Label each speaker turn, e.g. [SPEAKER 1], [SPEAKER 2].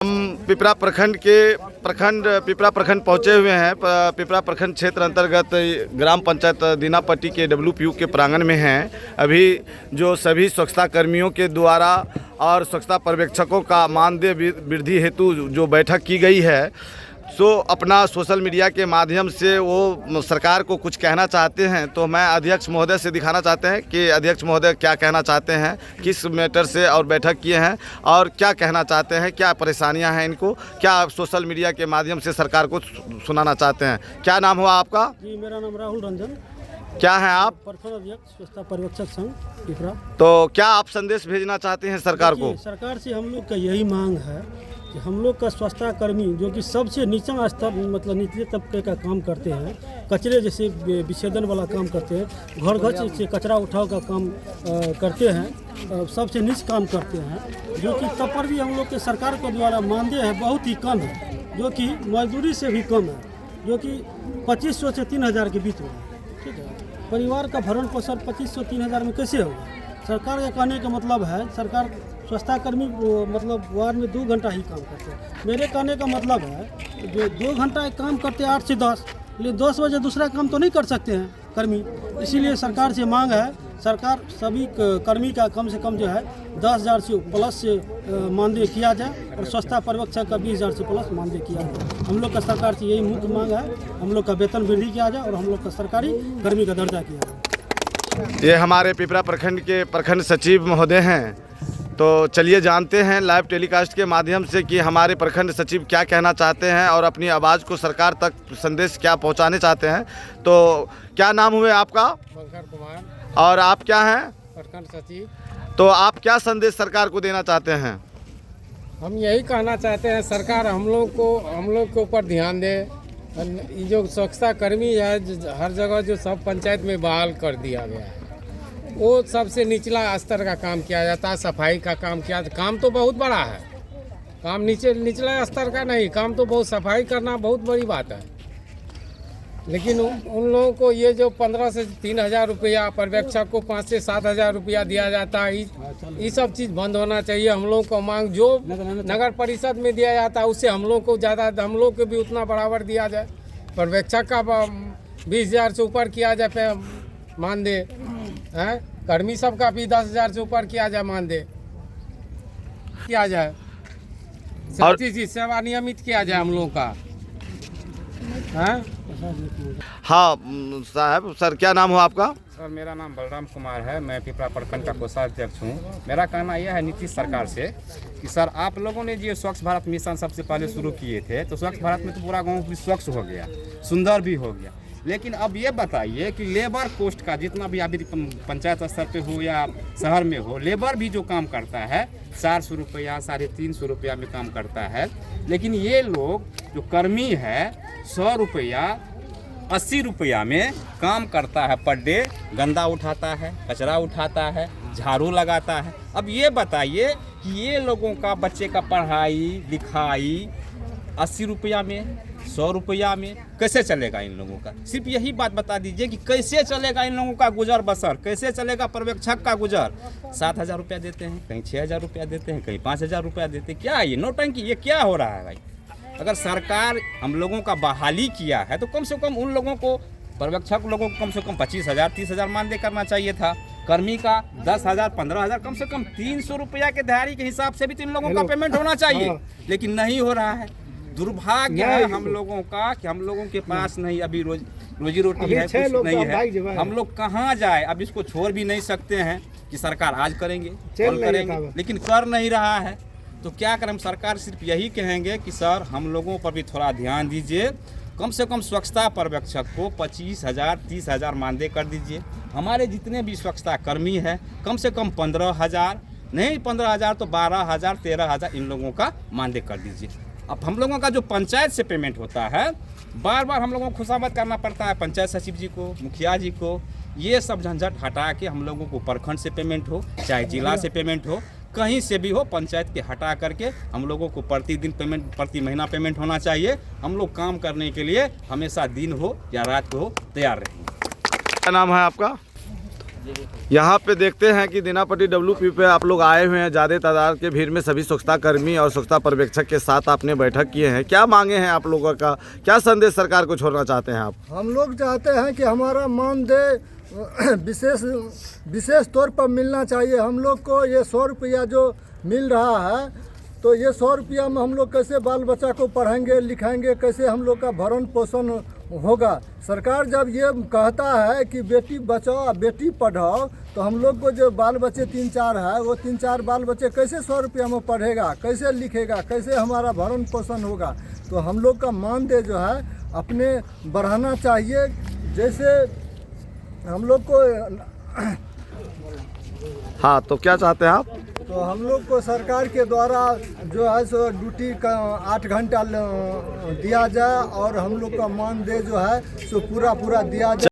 [SPEAKER 1] हम पिपरा प्रखंड पहुंचे हुए हैं। पिपरा प्रखंड क्षेत्र अंतर्गत ग्राम पंचायत दीनापट्टी के WPU के प्रांगण में हैं। अभी जो सभी स्वच्छता कर्मियों के द्वारा और स्वच्छता पर्यवेक्षकों का मानदेय वृद्धि हेतु जो बैठक की गई है, सो अपना सोशल मीडिया के माध्यम से वो सरकार को कुछ कहना चाहते हैं। तो मैं अध्यक्ष महोदय से दिखाना चाहते हैं कि अध्यक्ष महोदय क्या कहना चाहते हैं, किस मैटर से और बैठक किए हैं और क्या कहना चाहते हैं, क्या परेशानियां हैं इनको, क्या सोशल मीडिया के माध्यम से सरकार को सुनाना चाहते हैं। क्या नाम हुआ आपका?
[SPEAKER 2] जी, मेरा नाम राहुल रंजन।
[SPEAKER 1] क्या है आप?
[SPEAKER 2] प्रखंड अध्यक्ष स्वच्छता पर्यवेक्षक संघ पिपरा।
[SPEAKER 1] तो क्या आप संदेश भेजना चाहते हैं सरकार को?
[SPEAKER 2] सरकार से हम लोग का यही मांग है कि हम लोग का स्वच्छता कर्मी जो कि सबसे नीचा स्तर मतलब निचले तबके का काम करते हैं, कचरे जैसे विच्छेदन वाला काम करते हैं, घर घर से कचरा उठाव का काम करते हैं, सबसे नीच काम करते हैं, जो कि तब पर भी हम लोग के सरकार के द्वारा मानदेय है बहुत ही कम है, जो कि मजदूरी से भी कम है, जो कि 2500 से 3000 के बीच में है। ठीक है, परिवार का भरण पोषण 2500 3000 में कैसे होगा? सरकार का कहने का मतलब है सरकार स्वच्छता कर्मी मतलब वार्ड में 2 घंटा ही काम करते हैं। मेरे कहने का मतलब है जो 2 घंटा काम करते हैं 8 से 10, लेकिन 10 बजे दूसरा काम तो नहीं कर सकते हैं कर्मी। इसीलिए सरकार से मांग है सरकार सभी कर्मी का कम से कम जो है 10,000 से प्लस से मानदेय किया जाए और स्वच्छता पर्यवेक्षक का 20,000 से प्लस मानदेय किया जाए। हम लोग का सरकार से यही मुख्य मांग है, हम लोग का वेतन वृद्धि किया जाए और हम लोग का सरकारी कर्मी का दर्जा किया जाए।
[SPEAKER 1] ये हमारे पिपरा प्रखंड के प्रखंड सचिव महोदय हैं। तो चलिए जानते हैं लाइव टेलीकास्ट के माध्यम से कि हमारे प्रखंड सचिव क्या कहना चाहते हैं और अपनी आवाज़ को सरकार तक संदेश क्या पहुंचाने चाहते हैं। तो क्या नाम हुए आपका?
[SPEAKER 3] शंकर कुमार।
[SPEAKER 1] और आप क्या हैं?
[SPEAKER 3] प्रखंड सचिव।
[SPEAKER 1] तो आप क्या संदेश सरकार को देना चाहते हैं?
[SPEAKER 3] हम यही कहना चाहते हैं सरकार हम लोग के ऊपर ध्यान दे। ये जो स्वच्छता कर्मी है हर जगह जो सब पंचायत में बहाल कर दिया गया है, वो सबसे निचला स्तर का काम किया जाता है, सफाई का काम किया। काम तो बहुत बड़ा है, काम निचला स्तर का नहीं, काम तो बहुत सफाई करना बहुत बड़ी बात है। लेकिन उन लोगों को ये जो 15 से 3,000 रुपया, पर्यवेक्षक को 5 से 7,000 रुपया दिया जाता है, ये सब चीज़ बंद होना चाहिए। हम लोग को मांग जो नगर परिषद में दिया जाता है उससे हम लोग को ज़्यादा, हम लोग को भी उतना बराबर दिया जाए। पर्यवेक्षक का 20,000 से ऊपर किया जाए मानदेय है, कर्मी सब का भी 10,000 से ऊपर किया जाए मानदेय किया जाए, सब चीज़ सेवा नियमित किया जाए हम लोग का है।
[SPEAKER 1] हाँ साहब, सर क्या नाम हुआ आपका?
[SPEAKER 4] सर मेरा नाम बलराम कुमार है, मैं पिपरा प्रखंड का कोषाध्यक्ष हूँ। मेरा कहना यह है नीतीश सरकार से कि सर आप लोगों ने जो स्वच्छ भारत मिशन सबसे पहले शुरू किए थे, तो स्वच्छ भारत में तो पूरा गांव भी स्वच्छ हो गया, सुंदर भी हो गया। लेकिन अब ये बताइए कि लेबर कोस्ट का जितना भी अभी पंचायत स्तर पे हो या शहर में हो, लेबर भी जो काम करता है 400 रुपया 350 रुपया में काम करता है। लेकिन ये लोग जो कर्मी है 100 रुपया 80 रुपया में काम करता है पर डे, गंदा उठाता है, कचरा उठाता है, झाड़ू लगाता है। अब ये बताइए कि ये लोगों का बच्चे का पढ़ाई लिखाई 80 रुपया में 100 रुपया में कैसे चलेगा इन लोगों का? सिर्फ यही बात बता दीजिए कि कैसे चलेगा इन लोगों का गुजर बसर, कैसे चलेगा पर्यवेक्षक का गुजर। 7,000 रुपया देते हैं, कहीं 6,000 रुपया देते हैं, कहीं 5,000 रुपया देते हैं। क्या ये नौटंकी, ये क्या हो रहा है भाई? अगर सरकार हम लोगों का बहाली किया है तो कम से कम उन लोगों को, पर्यवेक्षक लोगों को कम से कम 25,000 30,000 मानदेय करना चाहिए था। कर्मी का 10,000 15,000, कम से कम 300 रुपया के दिहाड़ी के हिसाब से भी तो इन लोगों का पेमेंट होना चाहिए। लेकिन नहीं हो रहा है। दुर्भाग्य है हम लोगों का कि हम लोगों के पास नहीं अभी रोजी रोटी है, कुछ नहीं है। हम लोग कहाँ जाए? अब इसको छोड़ भी नहीं सकते हैं कि सरकार आज करेंगे कल करेंगे, लेकिन कर नहीं रहा है। तो क्या करें? हम सरकार सिर्फ यही कहेंगे कि सर हम लोगों पर भी थोड़ा ध्यान दीजिए, कम से कम स्वच्छता पर्यवेक्षक को 25,000 30,000 मानदेय कर दीजिए। हमारे जितने भी स्वच्छता कर्मी हैं कम से कम 15,000 नहीं 15,000 तो 12,000 13,000 इन लोगों का मानदेय कर दीजिए। अब हम लोगों का जो पंचायत से पेमेंट होता है, बार बार हम लोगों को खुशामद करना पड़ता है पंचायत सचिव जी को, मुखिया जी को। ये सब झंझट हटा के हम लोगों को प्रखंड से पेमेंट हो चाहे जिला से पेमेंट हो, कहीं से भी हो, पंचायत के हटा करके हम लोगों को प्रतिदिन पेमेंट, प्रति महीना पेमेंट होना चाहिए। हम लोग काम करने के लिए हमेशा दिन हो या रात हो तैयार रहेंगे।
[SPEAKER 1] क्या नाम है आपका? यहाँ पे देखते हैं कि दीनापट्टी WPU पे आप लोग आए हुए हैं, ज़्यादा तादाद के भीड़ में सभी स्वच्छता कर्मी और स्वच्छता पर्यवेक्षक के साथ आपने बैठक किए हैं। क्या मांगे हैं आप लोगों का, क्या संदेश सरकार को छोड़ना चाहते हैं आप?
[SPEAKER 5] हम लोग चाहते हैं कि हमारा मानदेय विशेष तौर पर मिलना चाहिए। हम लोग को ये 100 रुपया जो मिल रहा है, तो ये 100 रुपया में हम लोग कैसे बाल बच्चा को पढ़ाएंगे लिखाएंगे, कैसे हम लोग का भरण पोषण होगा। सरकार जब ये कहता है कि बेटी बचाओ बेटी पढ़ाओ, तो हम लोग को जो बाल बच्चे 3-4 है, वो 3-4 बाल बच्चे कैसे 100 रुपया में पढ़ेगा, कैसे लिखेगा, कैसे हमारा भरण पोषण होगा। तो हम लोग का मानदेय जो है अपने बढ़ाना चाहिए। जैसे हम लोग को
[SPEAKER 1] हाँ, तो क्या चाहते हैं आप?
[SPEAKER 5] तो हम लोग को सरकार के द्वारा जो है सो ड्यूटी का 8 घंटा दिया जाए और हम लोग का मानदेय जो है सो पूरा दिया जाए।